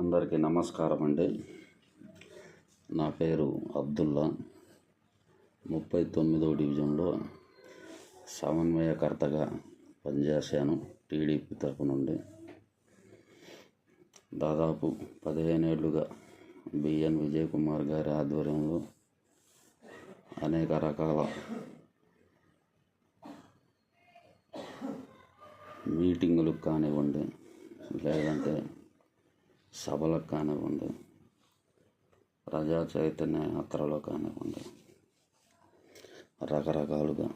అందరికీ నమస్కారం అండి. నా పేరు అబ్దుల్లా. 39వ డివిజన్లో సమన్వయకర్తగా పనిచేశాను టీడీపీ తరపు నుండి. దాదాపు 15 ఏళ్ళుగా బిఎన్ విజయ్ కుమార్ గారి ఆధ్వర్యంలో అనేక రకాల మీటింగులకు కానివ్వండి, లేదంటే సభలకు కానివ్వండి, ప్రజా చైతన్య యాత్రలో కానివ్వండి, రకరకాలుగా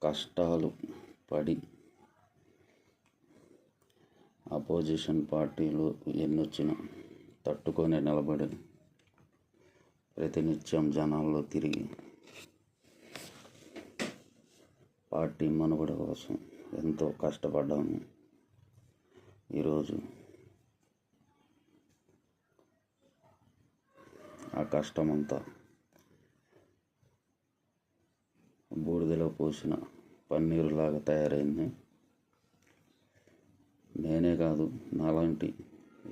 కష్టాలు పడి అపోజిషన్ పార్టీలు ఎన్నొచ్చినా తట్టుకొని నిలబడి ప్రతినిత్యం జనాల్లో తిరిగి పార్టీ మనుగడ కోసం ఎంతో కష్టపడ్డాము. ఈరోజు ఆ కష్టమంతా బూడిదలో పోసిన పన్నీరులాగా తయారైంది. నేనే కాదు, నాలాంటి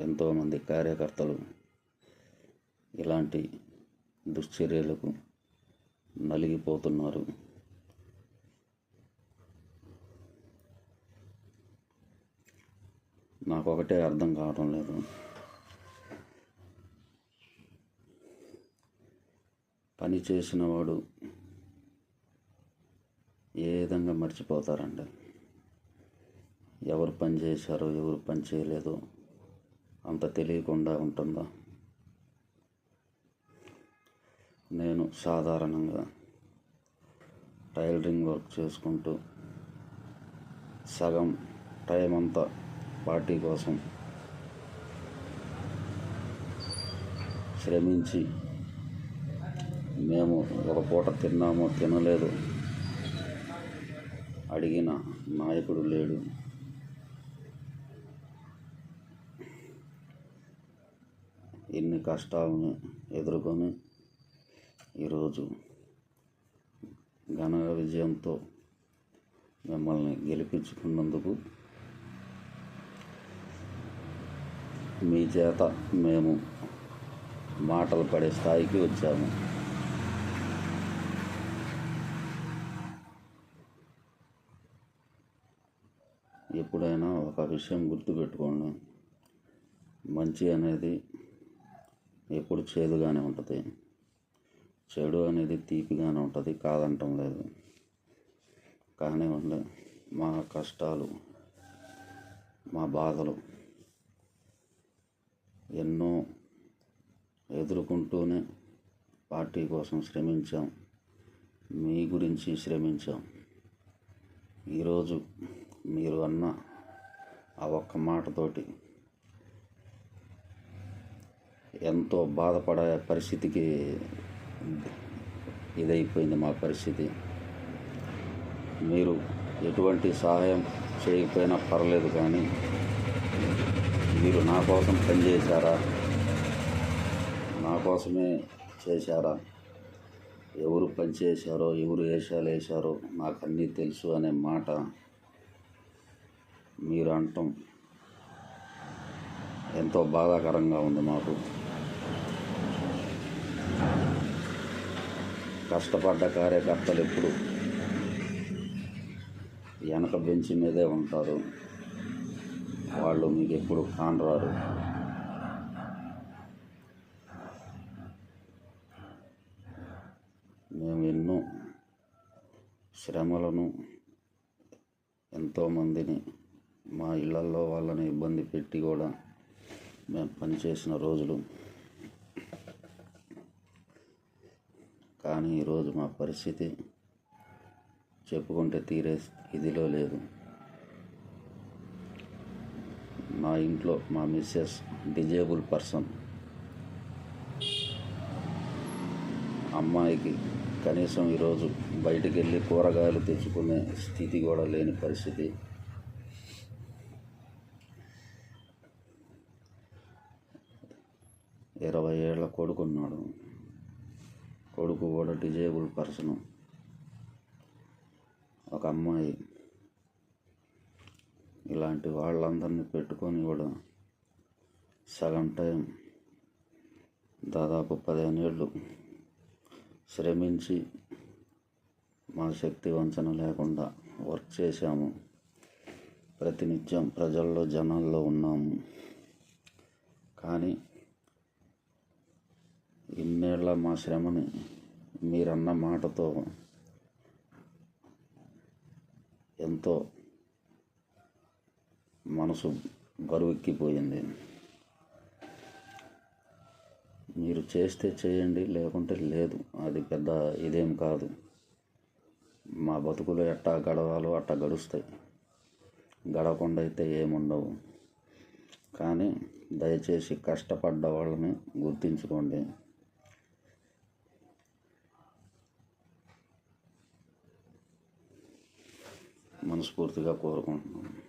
ఎంతోమంది కార్యకర్తలు ఇలాంటి దుశ్చర్యలకు నలిగిపోతున్నారు. నాకు ఒకటే అర్థం కావడం లేదు. పని చేసిన వాడు ఏ విధంగా మర్చిపోతారండి? ఎవరు పని చేశారో ఎవరు పని చేయలేదో అంత తెలియకుండా ఉంటుందా? నేను సాధారణంగా టైలరింగ్ వర్క్ చేసుకుంటూ సగం టైం అంతా పార్టీ కోసం శ్రమించి, మేము ఒక పూట తిన్నామో తినలేదు అడిగిన నాయకుడు లేడు. ఇన్ని కష్టాలను ఎదుర్కొని ఈరోజు ఘన విజయంతో మిమ్మల్ని గెలిపించుకున్నందుకు మీ చేత మేము మాటలు పడే స్థాయికి వచ్చాము. ఎప్పుడైనా ఒక విషయం గుర్తుపెట్టుకోండి, మంచి అనేది ఎప్పుడు చేదుగానే ఉంటుంది, చెడు అనేది తీపిగానే ఉంటుంది, కాదంటం లేదు. కానివ్వండి, మా కష్టాలు, మా బాధలు ఎన్నో ఎదుర్కొంటూనే పార్టీ కోసం శ్రమించాం, మీ గురించి శ్రమించాం. ఈరోజు మీరు అన్న ఆ ఒక్క మాటతోటి ఎంతో బాధపడే పరిస్థితికి ఇదైపోయింది మా పరిస్థితి. మీరు ఎటువంటి సహాయం చేయకపోయినా పర్లేదు, కానీ మీరు నా కోసం పనిచేశారా, నా కోసమే చేశారా, ఎవరు పనిచేశారో ఎవరు వేషాలు వేశారో నాకు అన్నీ తెలుసు అనే మాట మీరు అంటాం ఎంతో బాధాకరంగా ఉంది మాకు. కష్టపడ్డ కార్యకర్తలు ఎప్పుడు వెనక బెంచి మీదే ఉంటారు, వాళ్ళు మీకు ఎప్పుడు కానరారు. మేము ఎన్నో శ్రమలను, ఎంతోమందిని మా ఇళ్లల్లో వాళ్ళని ఇబ్బంది పెట్టి కూడా మేము పనిచేసిన రోజులు. కానీ ఈరోజు మా పరిస్థితి చెప్పుకుంటే తీరే ఇదిలో లేదు. మా ఇంట్లో మా మిస్సెస్ డిజేబుల్ పర్సన్, అమ్మాయికి కనీసం ఈరోజు బయటికి వెళ్ళి కూరగాయలు తెచ్చుకునే స్థితి కూడా లేని పరిస్థితి. ఇరవై ఏళ్ళ కొడుకున్నాడు, కొడుకు కూడా డిజేబుల్ పర్సను. ఒక అమ్మాయి ఇలాంటి వాళ్ళందరినీ పెట్టుకొని కూడా సగం టైం దాదాపు 15 ఏళ్ళు శ్రమించి మా శక్తి వంచన లేకుండా వర్క్ చేశాము. ప్రతినిత్యం ప్రజల్లో జనాల్లో ఉన్నాము. కానీ ఇన్నేళ్ల మా శ్రమని మీరన్న మాటతో ఎంతో మనసు బరువెక్కిపోయింది. మీరు చేస్తే చేయండి, లేకుంటే లేదు. అది పెద్ద ఇదేం కాదు. మా బతుకులు ఎట్టా గడవాలో అట్టా గడుస్తాయి. గడవకుండా అయితే ఏముండవు. కానీ దయచేసి కష్టపడ్డ వాళ్ళని గుర్తించుకోండి. మనస్ఫూర్తిగా కోరుకుంటున్నాను.